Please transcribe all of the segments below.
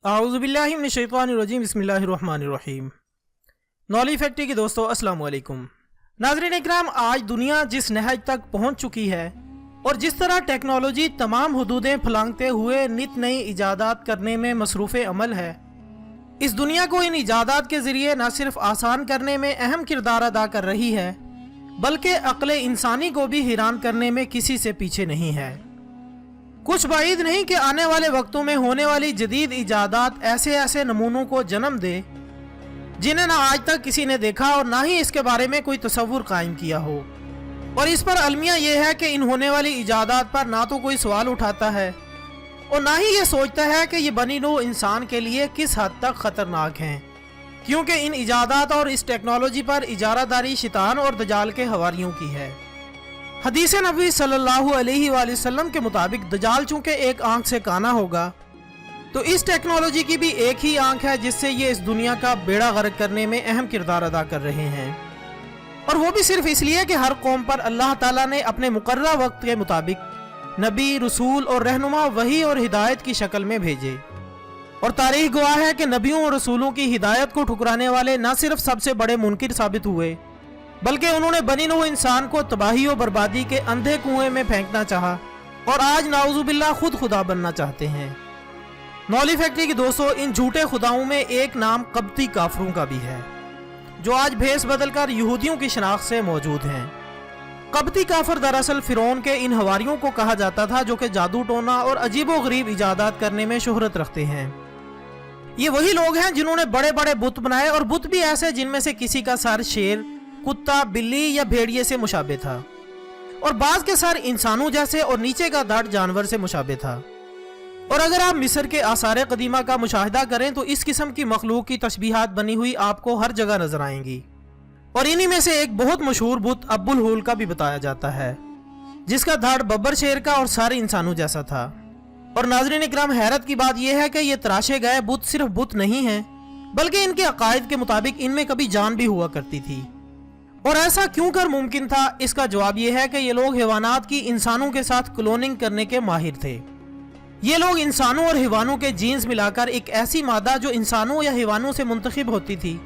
आऊज़ुबिल्लाहि मिनश्शैतानिर्रजीम बिस्मिल्लाहिर्रहमानिर्रहीम। नॉली फैक्ट्री के दोस्तों अस्सलाम वालेकुम। नाज़रीन इकराम, आज दुनिया जिस नहज तक पहुंच चुकी है और जिस तरह टेक्नोलॉजी तमाम हदूदें फलांगते हुए नित नई इजादात करने में मसरूफ़ अमल है, इस दुनिया को इन इजादात के ज़रिए न सिर्फ आसान करने में अहम किरदार अदा कर रही है बल्कि अक्ल इंसानी को भी हैरान करने में किसी से पीछे नहीं है। कुछ बाइद नहीं कि आने वाले वक्तों में होने वाली जदीद इजादात ऐसे ऐसे नमूनों को जन्म दे जिन्हें ना आज तक किसी ने देखा और ना ही इसके बारे में कोई तसव्वुर कायम किया हो। और इस पर अलमिया यह है कि इन होने वाली इजादात पर ना तो कोई सवाल उठाता है और ना ही ये सोचता है कि ये बनी नौ इंसान के लिए किस हद तक ख़तरनाक हैं, क्योंकि इन इजादात और इस टेक्नोलॉजी पर इजारादारी शैतान और दजाल के हवारियों की है। हदीस नबी सल्लल्लाहु अलैहि वसल्लम के मुताबिक दजाल चूँकि एक आंख से काना होगा, तो इस टेक्नोलॉजी की भी एक ही आंख है जिससे ये इस दुनिया का बेड़ा गर्क करने में अहम किरदार अदा कर रहे हैं। और वो भी सिर्फ इसलिए कि हर कौम पर अल्लाह ताला ने अपने मुकर्रर वक्त के मुताबिक नबी, रसूल और रहनुमा वही और हिदायत की शक्ल में भेजे। और तारीख गवाह है कि नबियों और रसूलों की हिदायत को ठुकराने वाले न सिर्फ सबसे बड़े मुनकिर साबित हुए बल्कि उन्होंने बनी नूह इंसान को तबाही और बर्बादी के अंधे कुएं में फेंकना चाहा और आज नाउजुबिल्लाह खुद खुदा बनना चाहते हैं। नॉली फैक्ट्री के दोस्तों, इन झूठे खुदाओं में एक नाम कब्ती काफरों का भी है जो आज भेस बदलकर यहूदियों की शनाख्त से मौजूद हैं। कब्ती काफर दरअसल फिरौन के इन हवारियों को कहा जाता था जो कि जादू टोना और अजीबो गरीब इजादात करने में शोहरत रखते हैं। ये वही लोग हैं जिन्होंने बड़े बड़े बुत बनाए और बुत भी ऐसे जिनमें से किसी का सर शेर, कुत्ता, बिल्ली या भेड़िए से मुशाबे था और बाज के सर इंसानों जैसे और नीचे का धड़ जानवर से मुशाबे था। और अगर आप मिस्र के आसार कदीमा का मुशाहिदा करें तो इस किस्म की मखलूक की तशबीहात बनी हुई आपको हर जगह नजर आएंगी। और इन्हीं में से एक बहुत मशहूर बुत अब्बुल हुल का भी बताया जाता है जिसका धड़ बब्बर शेर का और सर इंसानों जैसा था। और नाज़रीन इकराम, हैरत की बात यह है कि ये तराशे गए बुत सिर्फ बुत नहीं हैं बल्कि इनके अकायद के मुताबिक इनमें कभी जान भी हुआ करती थी। और ऐसा क्यों कर मुमकिन था, इसका जवाब यह है कि ये लोग हैवानात की इंसानों के साथ क्लोनिंग करने के माहिर थे। ये लोग इंसानों और हैवानों के जीन्स मिलाकर एक ऐसी मादा जो इंसानों या हैवानों से मुंतखब होती थी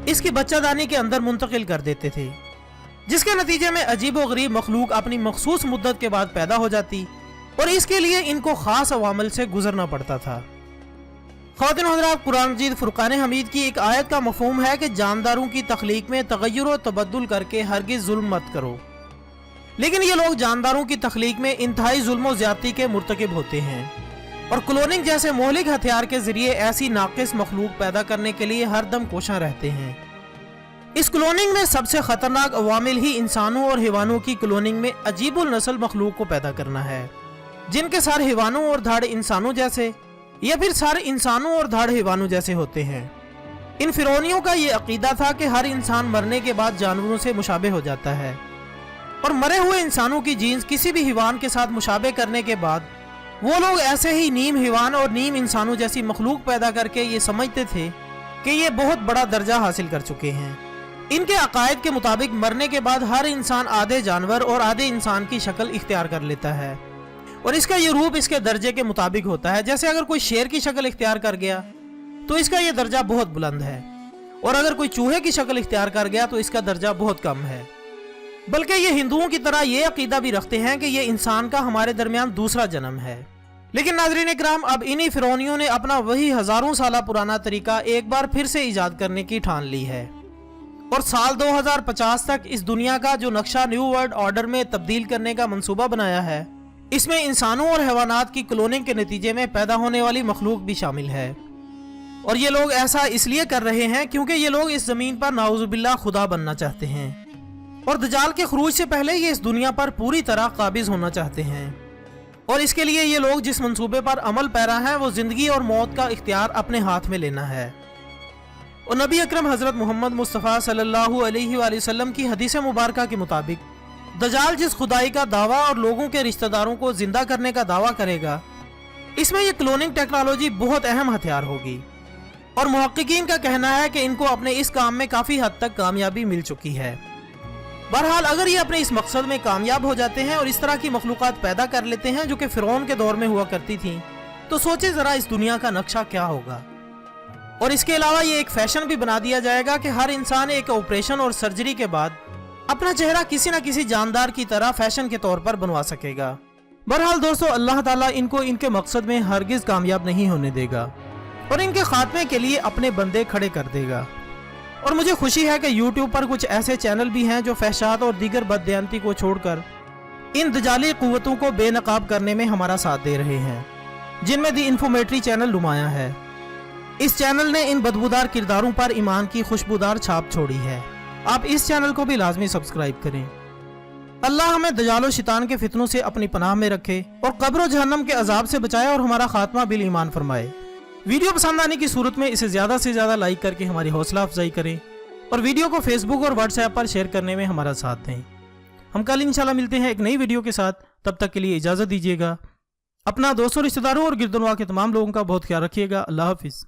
इसकी बच्चादानी के अंदर मुंतकिल कर देते थे, जिसके नतीजे में अजीब व गरीब मखलूक अपनी मखसूस मुद्दत के बाद पैदा हो जाती और इसके लिए इनको खास अवामल से गुजरना पड़ता था। ख़वातीन और हज़रात, कुरान मजीद फुरक़ान हमीद की एक आयत का मफ़हूम है कि जानदारों की तख्लीक में तग़य्युर व तबद्दुल करके हरगिज़ जुल्म मत करो। लेकिन ये लोग जानदारों की तख्लीक में इंतहाई जुल्म व ज़्यादती के मुर्तकिब होते हैं और क्लोनिंग जैसे मोहलिक हथियार के ज़रिए ऐसी नाक़िस मखलूक पैदा करने के लिए हर दम कोशां रहते हैं। इस क्लोनिंग में सबसे ख़तरनाक अवामिल ही इंसानों और हैवानों की क्लोनिंग में अजीबुल नस्ल मखलूक को पैदा करना है जिनके सर हैवानों और धड़ इंसानों जैसे या फिर सारे इंसानों और धड़ हैवानों जैसे होते हैं। इन फिरौनियों का ये अकीदा था कि हर इंसान मरने के बाद जानवरों से मुशाबे हो जाता है और मरे हुए इंसानों की जीन्स किसी भी हैवान के साथ मुशाबे करने के बाद वो लोग ऐसे ही नीम हैवान और नीम इंसानों जैसी मखलूक पैदा करके ये समझते थे कि ये बहुत बड़ा दर्जा हासिल कर चुके हैं। इनके अकायद के मुताबिक मरने के बाद हर इंसान आधे जानवर और आधे इंसान की शक्ल इख्तियार कर लेता है और इसका ये रूप इसके दर्जे के मुताबिक होता है। जैसे अगर कोई शेर की शक्ल इख्तियार कर गया तो इसका ये दर्जा बहुत बुलंद है और अगर कोई चूहे की शक्ल इख्तियार कर गया तो इसका दर्जा बहुत कम है। बल्कि ये हिंदुओं की तरह ये अकीदा भी रखते हैं कि ये इंसान का हमारे दरमियान दूसरा जन्म है। लेकिन नाज़रीन इकराम, अब इन्हीं फिरौनियों ने अपना वही हज़ारों साल पुराना तरीका एक बार फिर से ईजाद करने की ठान ली है और साल 2050 तक इस दुनिया का जो नक्शा न्यू वर्ल्ड ऑर्डर में तब्दील करने का मंसूबा बनाया है इसमें इंसानों और हैवानात की क्लोनिंग के नतीजे में पैदा होने वाली मखलूक भी शामिल है। और ये लोग ऐसा इसलिए कर रहे हैं क्योंकि ये लोग इस ज़मीन पर नाउजुबिल्लाह खुदा बनना चाहते हैं और दजाल के खरूज से पहले ये इस दुनिया पर पूरी तरह काबिज होना चाहते हैं। और इसके लिए ये लोग जिस मंसूबे पर अमल पैरा हैं वो ज़िंदगी और मौत का इख्तियार अपने हाथ में लेना है। और नबी अकरम हज़रत मोहम्मद मुस्तफ़ा सल्लल्लाहु अलैहि वसल्लम की हदीस मुबारका के मुताबिक दजाल जिस खुदाई का दावा और लोगों के रिश्तेदारों को जिंदा करने का दावा करेगा इसमें यह क्लोनिंग टेक्नोलॉजी बहुत अहम हथियार होगी। और मुहक्किकीन का कहना है कि इनको अपने इस काम में काफ़ी हद तक कामयाबी मिल चुकी है। बहरहाल, अगर ये अपने इस मकसद में कामयाब हो जाते हैं और इस तरह की मखलूक़ात पैदा कर लेते हैं जो कि फ़िरौन के दौर में हुआ करती थी, तो सोचे जरा इस दुनिया का नक्शा क्या होगा। और इसके अलावा ये एक फैशन भी बना दिया जाएगा कि हर इंसान एक ऑपरेशन और सर्जरी के बाद अपना चेहरा किसी न किसी जानदार की तरह फैशन के तौर पर बनवा सकेगा। बहरहाल दोस्तों, अल्लाह ताला इनको इनके मकसद में हरगिज कामयाब नहीं होने देगा और इनके खात्मे के लिए अपने बंदे खड़े कर देगा। और मुझे खुशी है कि यूट्यूब पर कुछ ऐसे चैनल भी हैं जो फहशात और दीगर बददयानती को छोड़कर इन दजाली कुव्वतों को बेनकाब करने में हमारा साथ दे रहे हैं, जिनमें दी इन्फॉर्मेटरी चैनल नुमाया है। इस चैनल ने इन बदबूदार किरदारों पर ईमान की खुशबूदार छाप छोड़ी है। आप इस चैनल को भी लाजमी सब्सक्राइब करें। अल्लाह हमें दजालो शैतान के फितनों से अपनी पनाह में रखे और कब्र जहन्नम के अजाब से बचाए और हमारा खात्मा बिल ईमान फरमाए। वीडियो पसंद आने की सूरत में इसे ज़्यादा से ज़्यादा लाइक करके हमारी हौसला अफजाई करें और वीडियो को फेसबुक और व्हाट्सएप पर शेयर करने में हमारा साथ दें। हम कल इंशाल्लाह मिलते हैं एक नई वीडियो के साथ। तब तक के लिए इजाज़त दीजिएगा। अपना दोस्तों, रिश्तेदारों और गिरदनवा के तमाम लोगों का बहुत ख्याल रखिएगा। अल्लाह हाफिज़।